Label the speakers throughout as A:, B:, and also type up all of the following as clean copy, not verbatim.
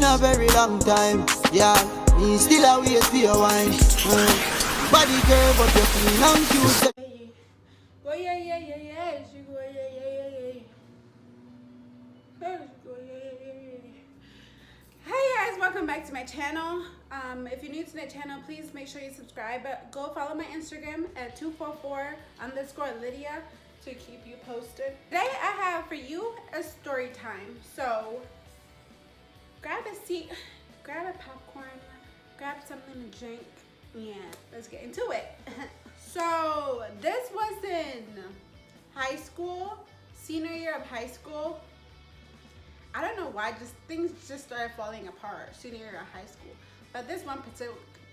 A: a very long time. Yeah, me still a wait for your wine. Body girl, but you're clean and cute.
B: Oh yeah, yeah, yeah, yeah. She go yeah, yeah, yeah, yeah. She go yeah, yeah, yeah, yeah. Hey guys, welcome back to my channel. If you're new to the channel, please make sure you subscribe. Go follow my Instagram at 244_Lydia to keep you posted. Today I have for you a story time. So grab a seat, grab a popcorn, grab something to drink. Yeah, let's get into it. So this was in high school, senior year of high school. I don't know why, things just started falling apart senior year of high school. But this one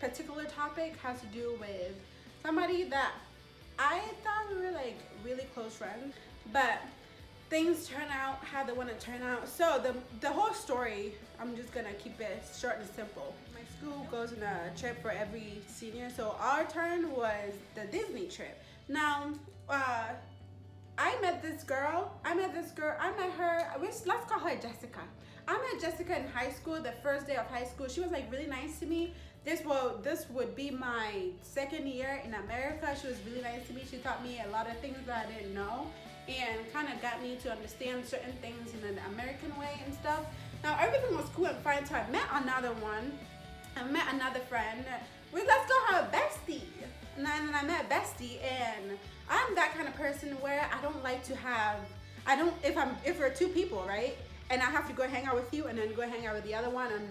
B: particular topic has to do with somebody that I thought we were like really close friends, but things turn out how they want to turn out. So the whole story, I'm just gonna keep it short and simple. My school goes on a trip for every senior, so our turn was the Disney trip. Now, I met her, let's call her Jessica. I met Jessica in high school, the first day of high school. She was like really nice to me. This would be my second year in America. She was really nice to me. She taught me a lot of things that I didn't know and kind of got me to understand certain things in an American way and stuff. Now everything was cool and fine, so I met another one. I met another friend. Let's call her Bestie. And then I met Bestie, and I'm that kind of person where I don't like to have, if we're two people, right? And I have to go hang out with you and then go hang out with the other one on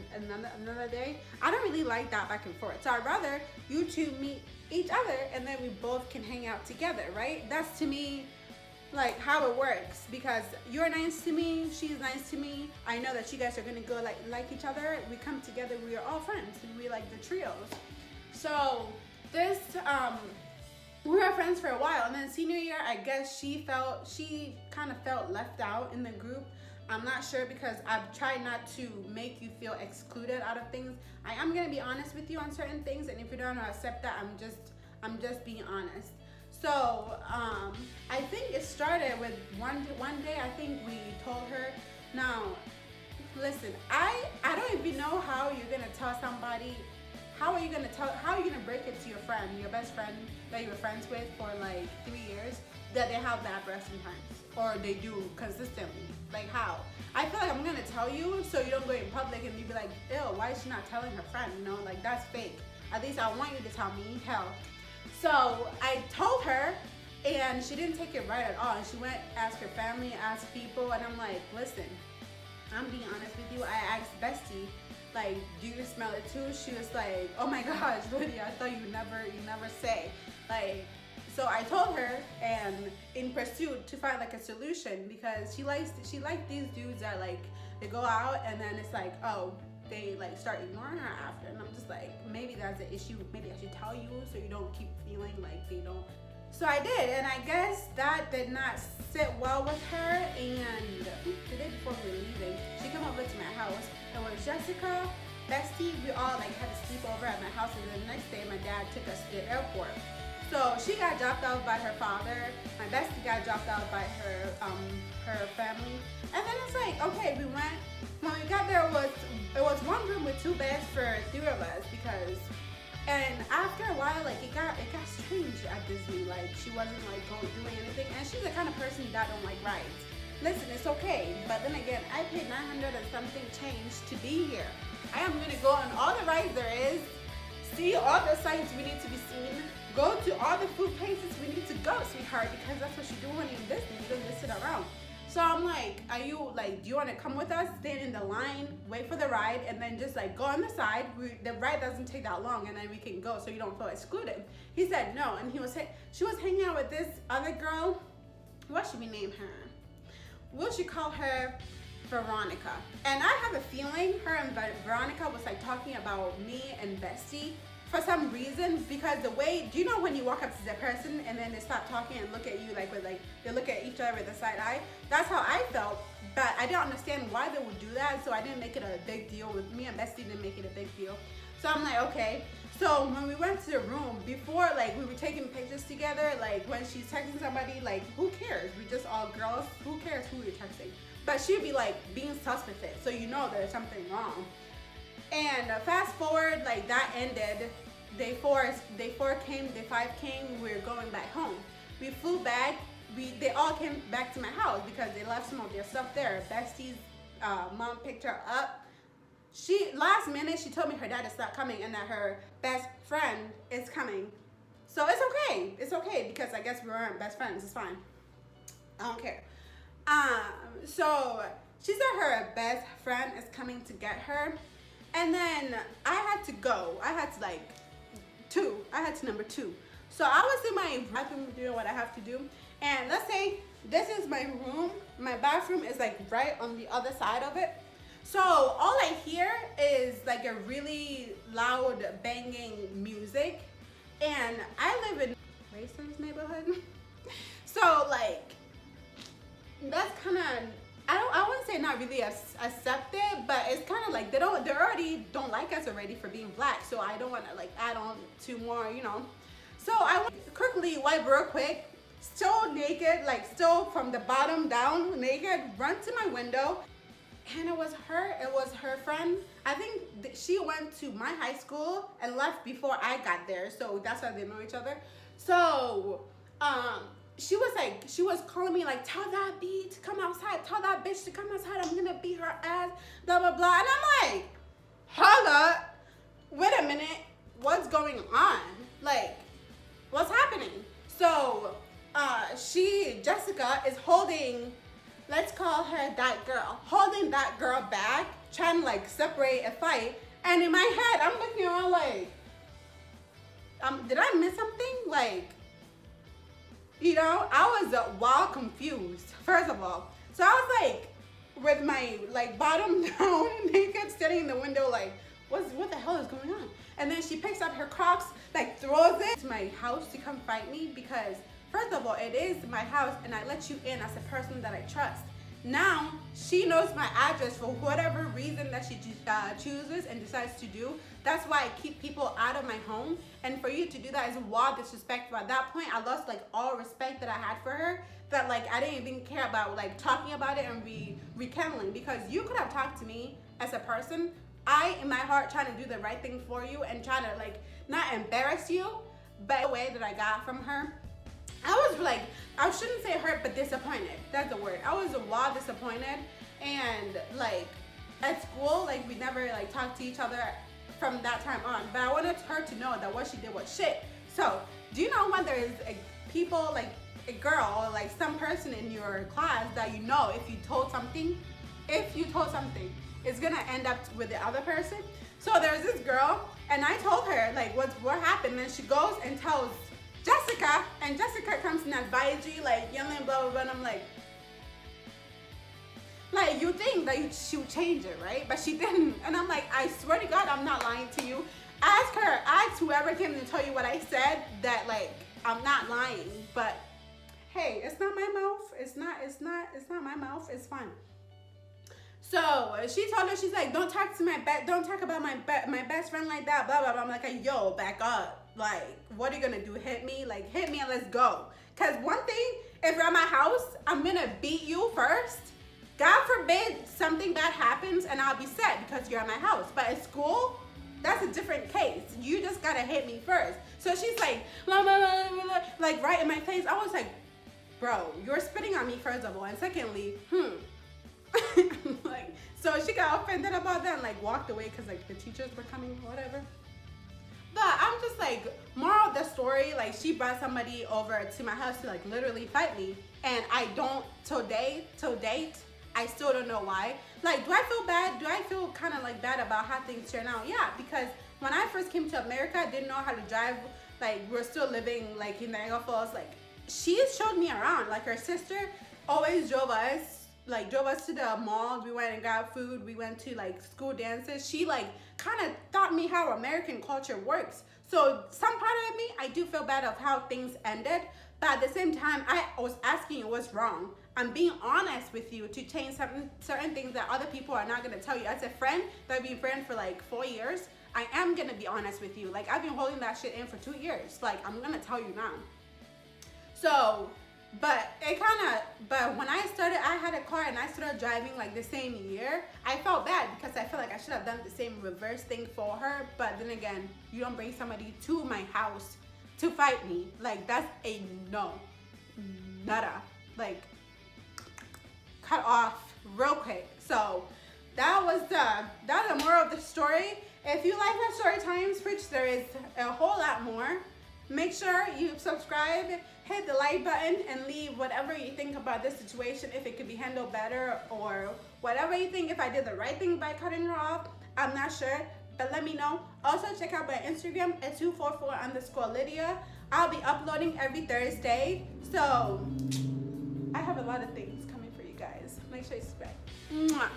B: another day. I don't really like that back and forth. So I'd rather you two meet each other and then we both can hang out together, right? That's to me like how it works, because you're nice to me, she's nice to me. I know that you guys are gonna go like each other. We come together, we are all friends, and we like the trios. So this, we were friends for a while, and then senior year, I guess she kind of felt left out in the group. I'm not sure, because I've tried not to make you feel excluded out of things. I am gonna be honest with you on certain things, and if you don't accept that, I'm just being honest. So I think it started with one day. I think we told her, now listen, I don't even know how you're gonna tell somebody. How are you gonna break it to your friend, your best friend that you were friends with for like 3 years, that they have bad breath sometimes, or they do consistently? Like how? I feel like I'm gonna tell you so you don't go in public and you be like, ew, why is she not telling her friend? You know, like that's fake. At least I want you to tell me. Hell. So I told her, and she didn't take it right at all. And she went, asked her family, asked people, and I'm like, listen, I'm being honest with you. I asked Bestie, like, do you smell it too? She was like, oh my gosh, Lydia, I thought you never say. Like, so I told her, and in pursuit to find like a solution, because she likes these dudes that like, they go out and then it's like, oh, they like start ignoring her after, and I'm just like, maybe that's the issue. Maybe I should tell you so you don't keep feeling like they don't. So I did, and I guess that did not sit well with her. And the day before we were leaving, she came over to my house. It was Jessica, Bestie. We all like had to sleep over at my house, and then the next day my dad took us to the airport. So she got dropped off by her father. My bestie got dropped off by her family. And then it's like, okay, we went. When we got there, it was one room with 2 beds for 3 of us, because. And after a while, like it got strange at Disney. Like she wasn't like doing anything, and she's the kind of person that don't like rides. Listen, it's okay, but then again, I paid $900 and something change to be here. I am gonna go on all the rides there is, see all the sites we need to be seen, go to all the food places we need to go, sweetheart, because that's what you do when you're in Disney. You don't just sit around. So I'm like, do you want to come with us, stand in the line, wait for the ride, and then just like go on the side. The ride doesn't take that long, and then we can go so you don't feel excluded. He said no, and she was hanging out with this other girl. What should we name her? We'll should call her Veronica. And I have a feeling her and Veronica was like talking about me and Bestie for some reason, because the way, do you know when you walk up to the person and then they start talking and look at you like they look at each other with a side eye? That's how I felt, but I didn't understand why they would do that, so I didn't make it a big deal. With me and Bestie didn't make it a big deal. So I'm like, okay. So when we went to the room, before like we were taking pictures together, like when she's texting somebody, like who cares? We just all girls, who cares who you're texting? But she'd be like being sus with it, so you know there's something wrong. And fast forward, like that ended. Day 5 came. We were going back home. We flew back. They all came back to my house because they left some of their stuff there. Bestie's mom picked her up. She last minute she told me her dad is not coming and that her best friend is coming. So it's okay. It's okay because I guess we weren't best friends. It's fine. I don't care. So she said her best friend is coming to get her, and then I had to go. I had to number 2. So I was in my bathroom doing what I have to do, and let's say this is my room. My bathroom is like right on the other side of it. So all I hear is like a really loud banging music, and I live in racist neighborhood. So like that's kind of, I wouldn't say not really accepted, but it's kind of like they already don't like us already for being black, so I don't want to like add on to more, you know. So I went quickly, wipe real quick, still naked, like still from the bottom down naked, run to my window, and it was her friend. I think she went to my high school and left before I got there, so that's why they know each other. So she was calling me like, tell that B to come outside, tell that bitch to come outside, I'm gonna beat her ass, blah blah blah. And I'm like, hold up, wait a minute, what's going on? Like, what's happening? So Jessica is holding, let's call her that girl, holding that girl back, trying to like separate a fight. And in my head, I'm looking around like, did I miss something? Like, you know, I was wild confused, first of all. So I was like, with my like bottom down, naked, standing in the window like, what the hell is going on? And then she picks up her Crocs, like throws it to my house to come fight me because, first of all, it is my house and I let you in as a person that I trust. Now, she knows my address for whatever reason that she chooses and decides to do. That's why I keep people out of my home. And for you to do that is wild disrespectful. At that point, I lost like all respect that I had for her. That like I didn't even care about like talking about it and rekindling, because you could have talked to me as a person. I, in my heart, trying to do the right thing for you and trying to like not embarrass you, but the way that I got from her, I was like, I shouldn't say hurt, but disappointed. That's the word. I was wild disappointed. And like at school, like we never like talked to each other from that time on. But I wanted her to know that what she did was shit. So do you know when there is people, like a girl or like some person in your class that you know if you told something, it's gonna end up with the other person? So there's this girl, and I told her like what happened, and she goes and tells Jessica, and Jessica comes and advises you, like yelling blah blah blah, and I'm like you think that she would change it, right? But she didn't. And I'm like, I swear to God, I'm not lying to you. Ask whoever came to tell you what I said, that like I'm not lying. But hey, it's not my mouth. It's not my mouth. It's fine. So she told her, she's like, don't talk about my best friend like that, blah blah blah. I'm like, yo, back up. Like, what are you gonna do? Hit me? Like, hit me and let's go. Cause one thing, if you're at my house, I'm gonna beat you first. God forbid something bad happens and I'll be sad because you're at my house. But at school, that's a different case. You just gotta hit me first. So she's like, blah, blah, blah, blah, blah, like right in my face. I was like, bro, you're spitting on me first of all, and secondly, like, so she got offended about that and like walked away because like the teachers were coming or whatever. But I'm just like, moral of the story, like she brought somebody over to my house to like literally fight me, and I don't till date, I still don't know why. Like, do I feel bad? Do I feel kind of like bad about how things turn out? Yeah, because when I first came to America, I didn't know how to drive. Like, we're still living like in Niagara Falls. Like, she showed me around. Like, her sister always drove us to the mall. We went and got food. We went to like school dances. She like kind of taught me how American culture works. So some part of me, I do feel bad of how things ended. But at the same time, I was asking you what's wrong. I'm being honest with you to change certain things that other people are not gonna tell you. As a friend that I've been friends for like 4 years, I am gonna be honest with you. Like, I've been holding that shit in for 2 years. Like, I'm gonna tell you now. So But when I started, I had a car and I started driving like the same year. I felt bad because I feel like I should have done the same reverse thing for her. But then again, you don't bring somebody to my house to fight me. Like, that's a no. Nada. Like, cut off real quick. So that's the moral of the story. If you like my story times, which there is a whole lot more, make sure you subscribe, hit the like button, and leave whatever you think about this situation, if it could be handled better or whatever you think, if I did the right thing by cutting her off. I'm not sure, but let me know. Also, check out my Instagram at 244_Lydia. I'll be uploading every Thursday. So I have a lot of things coming for you guys. Make sure you subscribe. Mwah.